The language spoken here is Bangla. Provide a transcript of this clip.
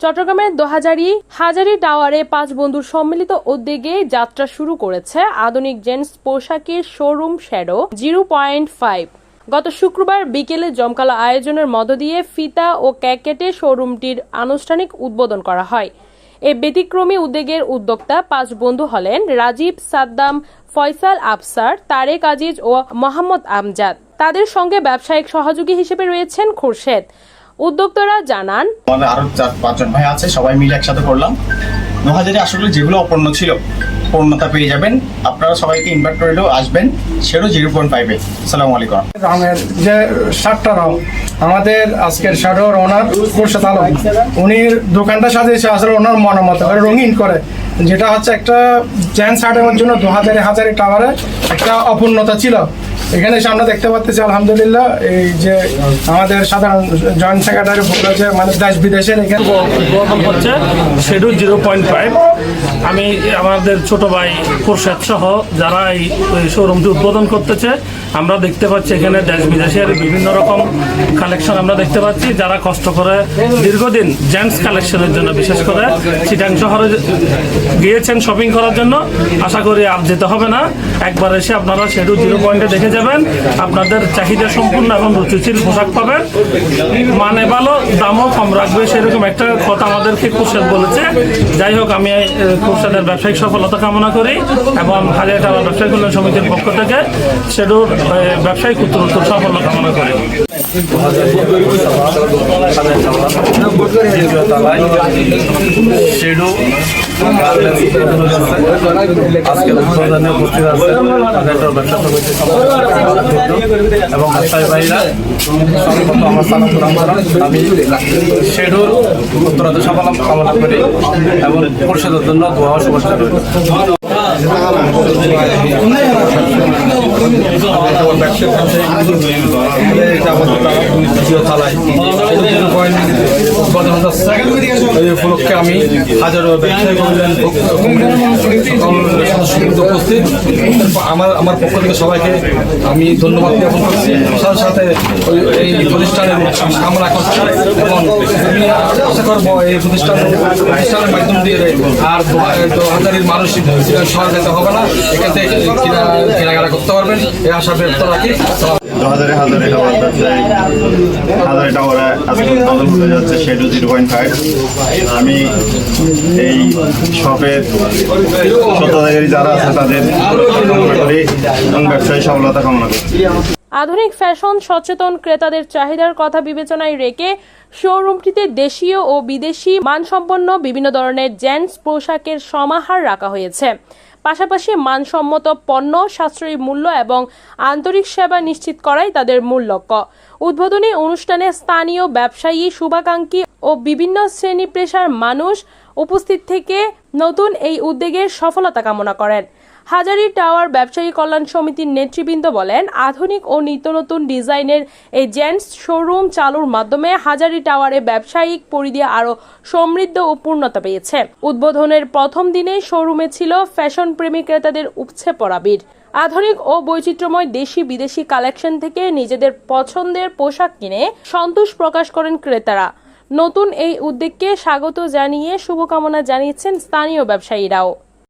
চট্টগ্রামের হাজারী টাওয়ারে 5 বন্ধুর সম্মিলিত উদ্যোগে যাত্রা শুরু করেছে আধুনিক জেন্টস পোশাকের শোরুম শ্যাডো 0.5। গত শুক্রবার বিকেলে জমকালো আয়োজনের মধ্য দিয়ে ফিতা ও কেক কেটে শোরুমটির আনুষ্ঠানিক উদ্বোধন করা হয়। এই ব্যতিক্রমী উদ্যোগের উদ্যোক্তা 5 বন্ধু হলেন রাজীব, সাদ্দাম, ফয়সাল, আফসার, তারেক আজিজ ও মোহাম্মদ আমজাদ। তাদের সঙ্গে ব্যবসায়িক সহযোগী হিসেবে রয়েছেন খুরশেদ। উদ্যোক্তারা জানান, আরো 4-5 জন ভাই আছে, সবাই মিলে একসাথে করলাম। 2000 আসলে যেগুলো অপূর্ণ ছিল পূর্ণতা পেয়ে যাবেন। আপনারা সবাইকে ইনভাইট করে আসবেন শ্যাডো 0.5 এ। আসসালামু আলাইকুম। রঙের যে 7টা রং আমাদের আজকের শ্যাডোর ওনার খুরশেদ আলম, উনি দোকানটা সাজিয়েছে আসলে ওনার মনোমত রঙিন করে, যেটা হচ্ছে একটা জেন্টস আইটেমের জন্য 2000 হাজারি টাওয়ারে একটা অপূর্ণতা ছিল। এখানে এসে আমরা দেখতে পাচ্ছি আলহামদুলিল্লাহ এই যে আমাদের সাধারণ জয়েন্ট সেক্রেটারি বলেছে মানে দেশ বিদেশের এখানে হচ্ছে শ্যাডো 0.5। আমি আমাদের ছোট ভাই খুরশেদ সহ যারা এই শোরুমটি উদ্বোধন করতেছে, আমরা দেখতে পাচ্ছি এখানে দেশ বিদেশের বিভিন্ন রকম কালেকশন আমরা দেখতে পাচ্ছি। যারা কষ্ট করে দীর্ঘদিন জেন্টস কালেকশনের জন্য বিশেষ করে চিটাং শহরে গিয়েছেন শপিং করার জন্য, আশা করি আর যেতে হবে না। একবার এসে আপনারা শ্যাডো 0.5 দেখে যাবেন, আপনাদের চাহিদা সম্পূর্ণ এবং রুচিশীল পোশাক পাবেন, মানে ভালো, দামও কম রাখবে, সেরকম একটা কথা আমাদেরকে খুরশেদ বলেছে। যাই হোক, আমি খুরশেদের ব্যবসায়িক সফলতা কামনা করি এবং হাজার টাওয়ার ব্যবসায়িক কল্যাণ সমিতির পক্ষ থেকে শ্যাডোর ব্যবসায়িক উত্তরোত্তর সাফল্য কামনা করি। শ্যাডো আজকে উদ্বোধনে উপস্থিত আছে ব্যবসা সমিতির এবং ব্যবসায়ী ভাইরা। সর্বপ্রথম আমার সালাম জানাই। আমি শ্যাডোর উত্তরাধিকার সাফল্য কামনা করি এবং খুরশেদের জন্য দোয়া ও শুভেচ্ছা করি। এই উপলক্ষে আমি হাজারো ব্যবসায়ী উপস্থিত, আমার পক্ষ থেকে সবাইকে আমি ধন্যবাদ জ্ঞাপন করছি। সাথে সাথে এই প্রতিষ্ঠানের কামনা করছি এবং আমি আশা করবো এই প্রতিষ্ঠানের মাধ্যম দিয়ে আর 2000 মানুষ শহর যেতে হবে না, এখান থেকে কেনাকাটা করতে পারবেন, এই আশা ব্যক্ত রাখি। 2000 হাজারি টাওয়ারে আজকে উদ্বোধন হতে যাচ্ছে শ্যাডো 0.5। আমি এই শপের সত্ত্বাধিকারী যারা আছে তাদের কামনা করি এবং ব্যবসায়ী সফলতা কামনা করি। আধুনিক ফ্যাশন সচেতন ক্রেতাদের চাহিদার কথা বিবেচনায় রেখে শোরুমটিতে দেশীয় ও বিদেশি মানসম্পন্ন বিভিন্ন ধরনের জেন্টস পোশাকের সমাহার রাখা হয়েছে। পাশাপাশি মানসম্মত পণ্য, সাশ্রয়ী মূল্য এবং আন্তরিক সেবা নিশ্চিত করাই তাদের মূল লক্ষ্য। উদ্বোধনী অনুষ্ঠানে স্থানীয় ব্যবসায়ী, শুভাকাঙ্ক্ষী ও বিভিন্ন শ্রেণী পেশার মানুষ উপস্থিত থেকে নতুন এই উদ্যোগের সফলতা কামনা করেন। হাজারী টাওয়ার ব্যবসায়ী কল্যাণ সমিতির নেতৃবৃন্দ বলেন, আধুনিক ও নিত্য নতুন ডিজাইনের এই জেন্টস শোরুম চালুর মাধ্যমে হাজারী টাওয়ারে ব্যবসায়িক পরিধি আরও সমৃদ্ধ ও পূর্ণতা পেয়েছে। উদ্বোধনের প্রথম দিনে শোরুমে ছিল ফ্যাশন প্রেমী ক্রেতাদের উপচে পড়া ভিড়। আধুনিক ও বৈচিত্র্যময় দেশি বিদেশি কালেকশন থেকে নিজেদের পছন্দের পোশাক কিনে সন্তোষ প্রকাশ করেন ক্রেতারা। নতুন এই উদ্যোগকে স্বাগত জানিয়ে শুভকামনা জানিয়েছেন স্থানীয় ব্যবসায়ীরাও।